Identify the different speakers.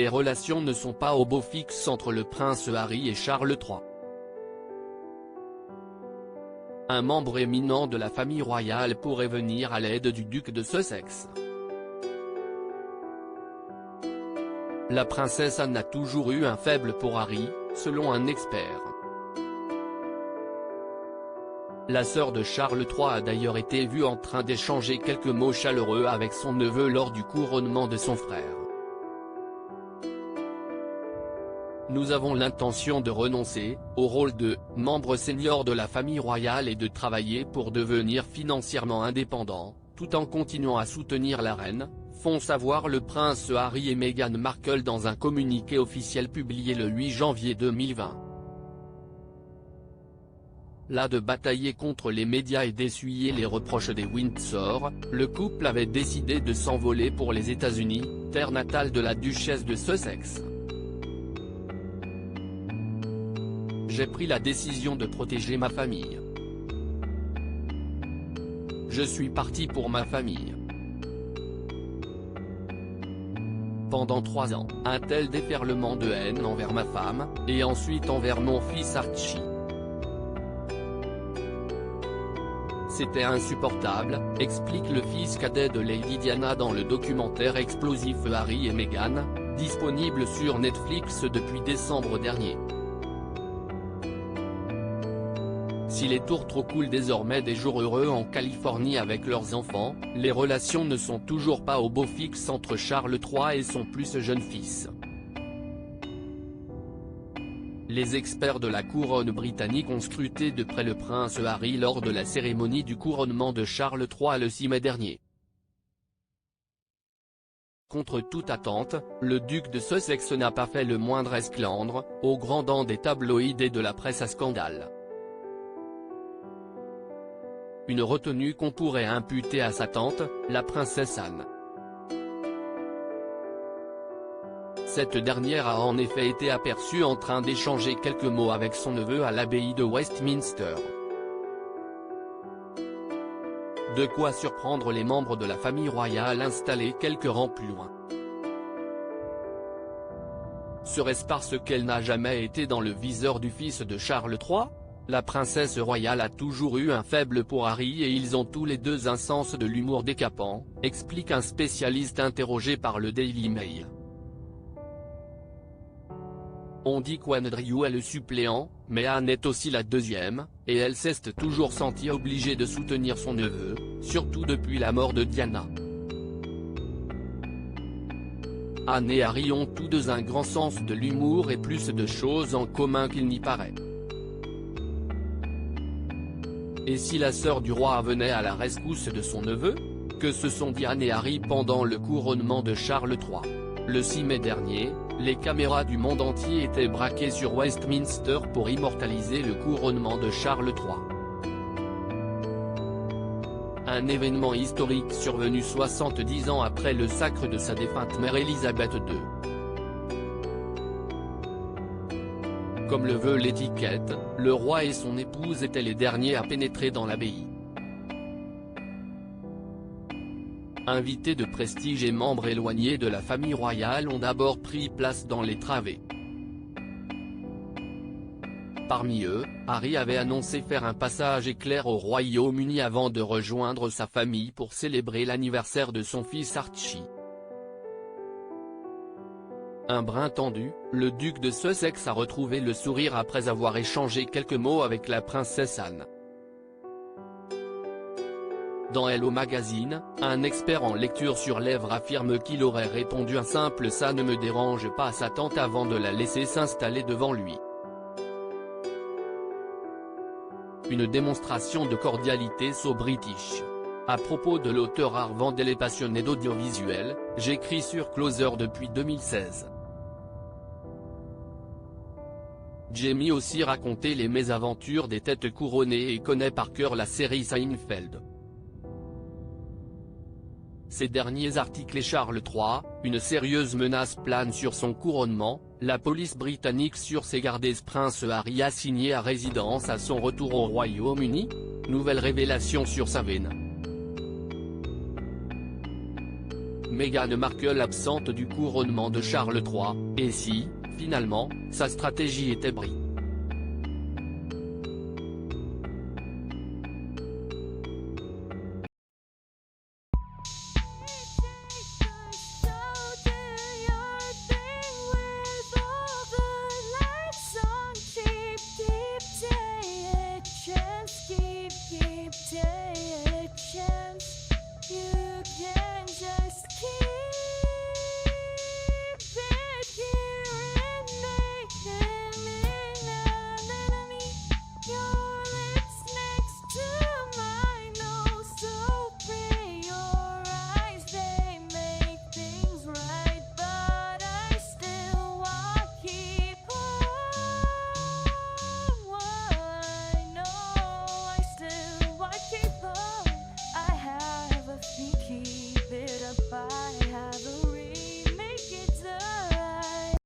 Speaker 1: les relations ne sont pas au beau fixe entre le prince Harry et Charles III. Un membre éminent de la famille royale pourrait venir à l'aide du duc de Sussex. La princesse Anne a toujours eu un faible pour Harry, selon un expert. La sœur de Charles III a d'ailleurs été vue en train d'échanger quelques mots chaleureux avec son neveu lors du couronnement de son frère. Nous avons l'intention de renoncer au rôle de membre senior de la famille royale et de travailler pour devenir financièrement indépendant, tout en continuant à soutenir la reine, font savoir le prince Harry et Meghan Markle dans un communiqué officiel publié le 8 janvier 2020. Las de batailler contre les médias et d'essuyer les reproches des Windsor, le couple avait décidé de s'envoler pour les États-Unis, terre natale de la duchesse de Sussex. J'ai pris la décision de protéger ma famille. Je suis parti pour ma famille. Pendant 3 ans, un tel déferlement de haine envers ma femme, et ensuite envers mon fils Archie. C'était insupportable, explique le fils cadet de Lady Diana dans le documentaire explosif Harry et Meghan, disponible sur Netflix depuis décembre dernier. Si les tourtereaux coulent désormais des jours heureux en Californie avec leurs enfants, les relations ne sont toujours pas au beau fixe entre Charles III et son plus jeune fils. Les experts de la couronne britannique ont scruté de près le prince Harry lors de la cérémonie du couronnement de Charles III le 6 mai dernier. Contre toute attente, le duc de Sussex n'a pas fait le moindre esclandre, au grand dam des tabloïds et de la presse à scandale. Une retenue qu'on pourrait imputer à sa tante, la princesse Anne. Cette dernière a en effet été aperçue en train d'échanger quelques mots avec son neveu à l'abbaye de Westminster. De quoi surprendre les membres de la famille royale installés quelques rangs plus loin. Serait-ce parce qu'elle n'a jamais été dans le viseur du fils de Charles III ? La princesse royale a toujours eu un faible pour Harry et ils ont tous les deux un sens de l'humour décapant, explique un spécialiste interrogé par le Daily Mail. On dit qu'Andrew est le suppléant, mais Anne est aussi la deuxième, et elle s'est toujours sentie obligée de soutenir son neveu, surtout depuis la mort de Diana. Anne et Harry ont tous deux un grand sens de l'humour et plus de choses en commun qu'il n'y paraît. Et si la sœur du roi venait à la rescousse de son neveu ? Que se sont dit Anne et Harry pendant le couronnement de Charles III. Le 6 mai dernier, les caméras du monde entier étaient braquées sur Westminster pour immortaliser le couronnement de Charles III. Un événement historique survenu 70 ans après le sacre de sa défunte mère Élisabeth II. Comme le veut l'étiquette, le roi et son épouse étaient les derniers à pénétrer dans l'abbaye. Invités de prestige et membres éloignés de la famille royale ont d'abord pris place dans les travées. Parmi eux, Harry avait annoncé faire un passage éclair au Royaume-Uni avant de rejoindre sa famille pour célébrer l'anniversaire de son fils Archie. Un brin tendu, le duc de Sussex a retrouvé le sourire après avoir échangé quelques mots avec la princesse Anne. Dans Hello Magazine, un expert en lecture sur lèvres affirme qu'il aurait répondu un simple « ça ne me dérange pas » à sa tante avant de la laisser s'installer devant lui. Une démonstration de cordialité so British. À propos de l'auteur Arvandel et passionné d'audiovisuel, j'écris sur Closer depuis 2016. Jamie aussi raconté les mésaventures des têtes couronnées et connaît par cœur la série Seinfeld. Ces derniers articles et Charles III, une sérieuse menace plane sur son couronnement, la police britannique sur ses gardes prince Harry assigné à résidence à son retour au Royaume-Uni ? Nouvelle révélation sur sa veine. Meghan Markle absente du couronnement de Charles III, et si, finalement, sa stratégie était brie.